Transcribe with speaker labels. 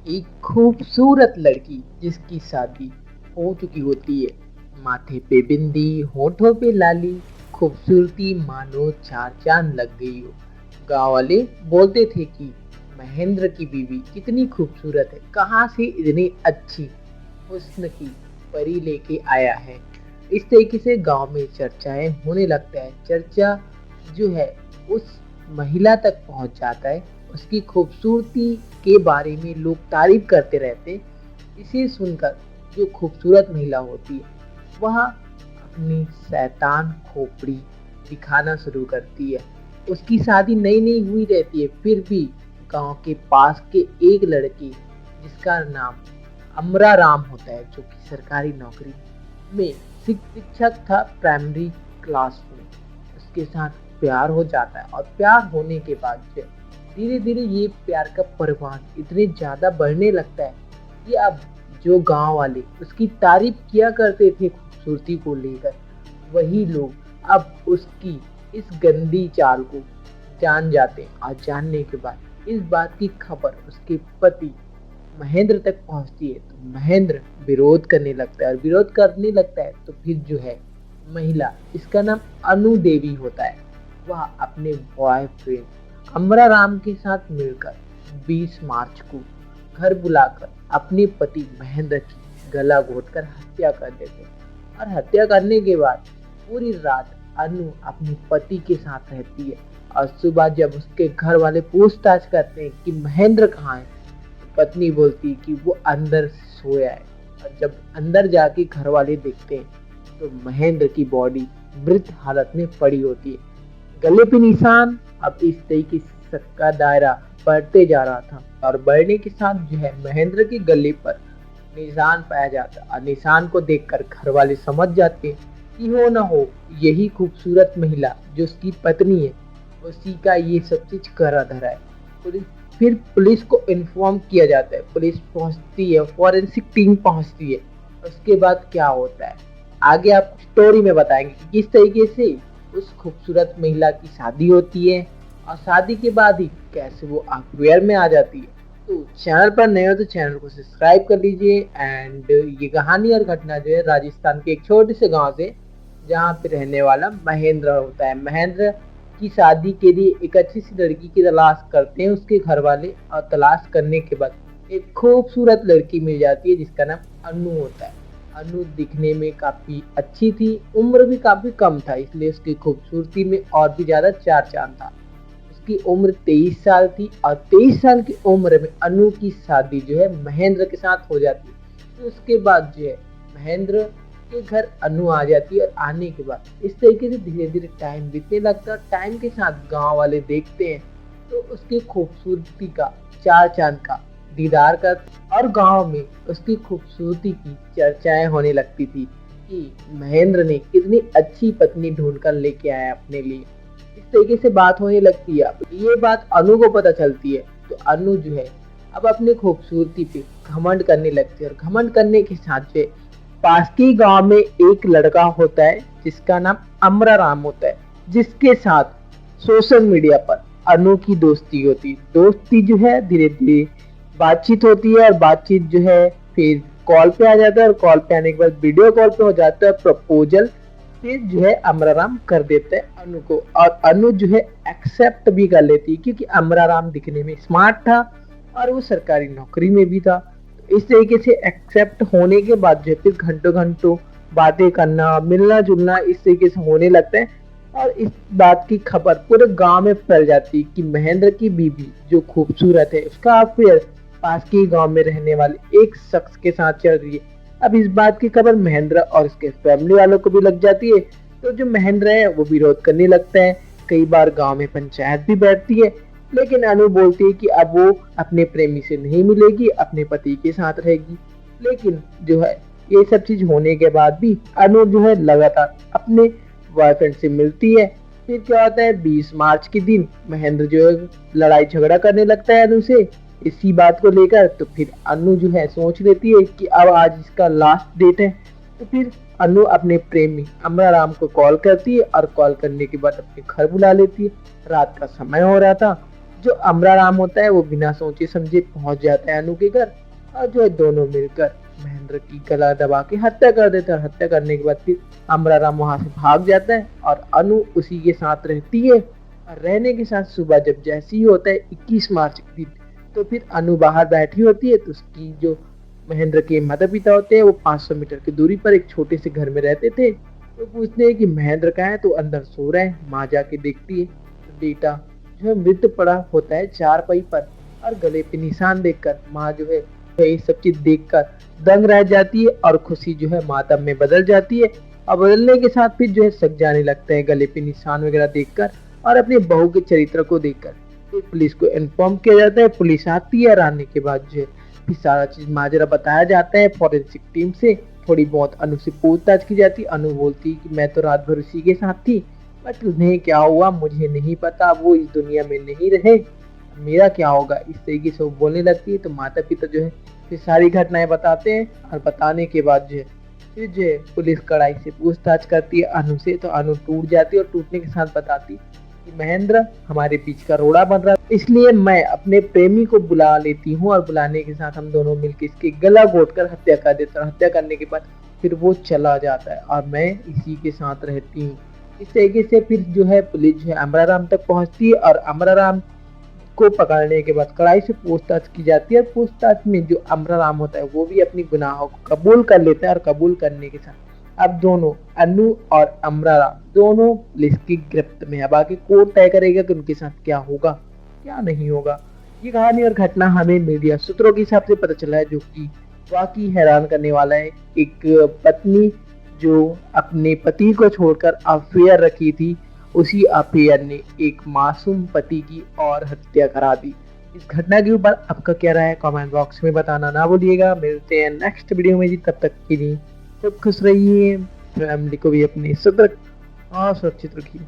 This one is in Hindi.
Speaker 1: एक खूबसूरत लड़की जिसकी शादी हो चुकी होती है। माथे पे बिंदी, होठों पे लाली, खूबसूरती मानो चार चांद लग गई हो। गांव वाले बोलते थे कि महेंद्र की बीवी कितनी खूबसूरत है, कहाँ से इतनी अच्छी हुस्न की परी लेके आया है। इस तरीके से गांव में चर्चाएं होने लगता है। चर्चा जो है उस महिला तक पहुंच जाता है। उसकी खूबसूरती के बारे में लोग तारीफ करते रहते हैं। इसे सुनकर जो खूबसूरत महिला होती है वह अपनी शैतान खोपड़ी दिखाना शुरू करती है। उसकी शादी नई नई हुई रहती है, फिर भी गांव के पास के एक लड़के जिसका नाम अमरा राम होता है, जो कि सरकारी नौकरी में शिक्षक था प्राइमरी क्लास में, उसके साथ प्यार हो जाता है। और प्यार होने के बाद धीरे धीरे ये प्यार का परवान इतने ज्यादा बढ़ने लगता है कि अब जो गांव वाले उसकी तारीफ किया करते थे खूबसूरती को लेकर, वही लोग अब उसकी इस गंदी चाल को जान जाते हैं। और जानने के बाद इस बात की खबर उसके पति महेंद्र तक पहुंचती है, तो महेंद्र विरोध करने लगता है। और विरोध करने लगता है तो फिर जो है महिला, इसका नाम अनु देवी होता है, वह अपने बॉयफ्रेंड अमरा राम के साथ मिलकर 20 मार्च को घर बुलाकर अपने पति महेंद्र की गला घोटकर हत्या कर देते हैं। और हत्या करने के बाद पूरी रात अनु अपने पति के साथ रहती है। और सुबह जब उसके घर वाले पूछताछ करते हैं कि महेंद्र कहाँ है, पत्नी बोलती है कि वो अंदर सोया है। और जब अंदर जाके घर वाले देखते हैं तो महेंद्र की बॉडी मृत हालत में पड़ी होती है। गले पे निशान। अब इस तरीके से सबका दायरा बढ़ते जा रहा था और बढ़ने के साथ जो है महेंद्र के गले पर निशान पाया जाता। और निशान को देखकर घर वाले समझ जाते कि हो ना हो यही खूबसूरत महिला जो उसकी पत्नी है, उसी का ये सब चीज करा धरा है। फिर पुलिस को इन्फॉर्म किया जाता है, पुलिस पहुंचती है, फॉरेंसिक टीम पहुंचती है। उसके बाद क्या होता है आगे आप स्टोरी में बताएंगे कि किस तरीके से उस खूबसूरत महिला की शादी होती है और शादी के बाद ही कैसे वो अफेयर में आ जाती है। तो चैनल पर नए हो तो चैनल को सब्सक्राइब कर लीजिए। एंड ये कहानी और घटना जो है राजस्थान के एक छोटे से गांव से, जहाँ पे रहने वाला महेंद्र होता है। महेंद्र की शादी के लिए एक अच्छी सी लड़की की तलाश करते हैं उसके घर वाले। और तलाश करने के बाद एक खूबसूरत लड़की मिल जाती है जिसका नाम अनु होता है। अनु दिखने में काफी अच्छी थी, उम्र भी काफी कम था, इसलिए उसकी खूबसूरती में और भी ज्यादा चार चांद था। उसकी उम्र 23 साल थी और 23 साल की उम्र में अनु की शादी जो है महेंद्र के साथ हो जाती है। तो उसके बाद जो है महेंद्र के घर अनु आ जाती है। और आने के बाद इस तरीके से धीरे धीरे टाइम बीतने लगता है। टाइम के साथ गांव वाले देखते हैं तो उसकी खूबसूरती का चार चांद का दीदार कर। और गांव में उसकी खूबसूरती की चर्चाएं होने लगती थी कि महेंद्र ने कितनी अच्छी पत्नी ढूंढ कर लेके आया अपने लिए। इस तरीके से बात होने लगती है। ये बात अनु को पता चलती है तो अनु जो है अब अपने खूबसूरती पे घमंड करने लगती है। और घमंड करने के साथ जो पास के गांव में एक लड़का होता है जिसका नाम अमरा राम होता है, जिसके साथ सोशल मीडिया पर अनु की दोस्ती होती है। दोस्ती जो है धीरे धीरे बातचीत होती है और बातचीत जो है फिर कॉल पे आ जाता है। और कॉल पे आने के बाद वीडियो कॉल पे हो जाता है प्रपोजल। फिर जो है अमराराम कर देता है अनु को। और अनु जो है एक्सेप्ट भी कर लेती है क्योंकि अमराराम दिखने में स्मार्ट था और वो सरकारी नौकरी में भी था। तो इस तरीके से एक्सेप्ट होने के बाद जो है फिर घंटों घंटों बातें करना, मिलना जुलना इस तरीके से होने लगता है। और इस बात की खबर पूरे गांव में फैल जाती है कि महेंद्र की बीवी जो खूबसूरत है उसका अफेयर पास के गांव में रहने वाले एक शख्स के साथ चल रही है। अब इस बात की खबर महेंद्र और उसके फैमिली वालों को भी लग जाती है। तो जो महेंद्र है वो विरोध करने लगता है। कई बार गांव में पंचायत भी बैठती है, लेकिन अनु बोलती है कि अब वो अपने प्रेमी से नहीं मिलेगी, अपने पति के साथ रहेगी। लेकिन जो है ये सब चीज होने के बाद भी अनु जो है लगातार अपने बॉयफ्रेंड से मिलती है। फिर क्या होता है 20 मार्च के दिन महेंद्र जो है लड़ाई झगड़ा करने लगता है अनु से इसी बात को लेकर। तो फिर अनु जो है सोच लेती है कि अब आज इसका लास्ट डेट है। तो फिर अनु अपने प्रेमी अमराराम को कॉल करती है और कॉल करने के बाद अपने घर बुला लेती है। रात का समय हो रहा था, जो अमराराम होता है वो बिना सोचे समझे पहुंच जाता है अनु के घर और जो है दोनों मिलकर महेंद्र की गला दबा के हत्या कर देते हैं। और हत्या करने के बाद फिर अमराराम वहां से भाग जाता है और अनु उसी के साथ रहती है। और रहने के साथ सुबह जब जैसे ही होता है 21 मार्च के दिन, तो फिर अनु बाहर बैठी होती है। तो उसकी जो महेंद्र के माता पिता होते हैं वो 500 मीटर की दूरी पर एक छोटे से घर में रहते थे। तो पूछते हैं कि महेंद्र कहाँ है, तो अंदर सो रहा है। माँ जाके देखती है तो बेटा जो है मृत पड़ा होता है चारपाई पर और गले पे निशान देखकर माँ जो है ये सब चीज देखकर दंग रह जाती है और खुशी जो है मातम में बदल जाती है। और बदलने के साथ फिर जो है सक जाने लगता है गले पे निशान वगैरह देखकर और अपने बहू के चरित्र को देखकर। फिर पुलिस को इन्फॉर्म किया जाता है, पुलिस आती है और आने के बाद जो है फिर सारा चीज माजरा बताया जाता है फॉरेंसिक टीम से। थोड़ी बहुत अनु से पूछताछ की जाती। अनु बोलती कि मैं तो रात भर उसी के साथ थी, बट उन्हें क्या हुआ मुझे नहीं पता, वो इस दुनिया में नहीं रहे, मेरा क्या होगा, इस तरीके से वो बोलने लगती है। तो माता पिता जो है फिर सारी घटनाएं बताते हैं और बताने के बाद जो है फिर जो है पुलिस कड़ाई से पूछताछ करती है अनु से। तो अनु टूट जाती है और टूटने के साथ बताती कि महेंद्र हमारे बीच का रोड़ा बन रहा है, इसलिए मैं अपने प्रेमी को बुला लेती हूँ और बुलाने के साथ हम दोनों मिलकर इसके गला घोटकर हत्या कर देते हैं। हत्या करने के बाद फिर वो चला जाता है और मैं इसी के साथ रहती हूँ। इस तरीके से फिर जो है पुलिस जो है अमराराम तक पहुंचती है और अमराराम को पकड़ने के बाद कड़ाई से पूछताछ की जाती है। और पूछताछ में जो अमराराम होता है वो भी अपनी गुनाहों को कबूल कर लेता है और कबूल करने के साथ अब दोनों अनु और अमराराम दोनों पुलिस की गिरफ्त में। अब आगे कोर्ट तय करेगा कि उनके साथ क्या होगा क्या नहीं होगा। ये कहानी और घटना हमें मीडिया सूत्रों के हिसाब से पता चला है, जो कि वाकई हैरान करने वाला है। एक पत्नी जो अपने पति को छोड़कर अफेयर रखी थी, उसी अफेयर ने एक मासूम पति की और हत्या करा दी। इस घटना के ऊपर आपका क्या राय है कमेंट बॉक्स में बताना ना भूलिएगा। मिलते हैं नेक्स्ट वीडियो में जी, तब तक के लिए सब खुश रहिए, फैमिली को भी अपने सतर्क और सुरक्षित रखिए।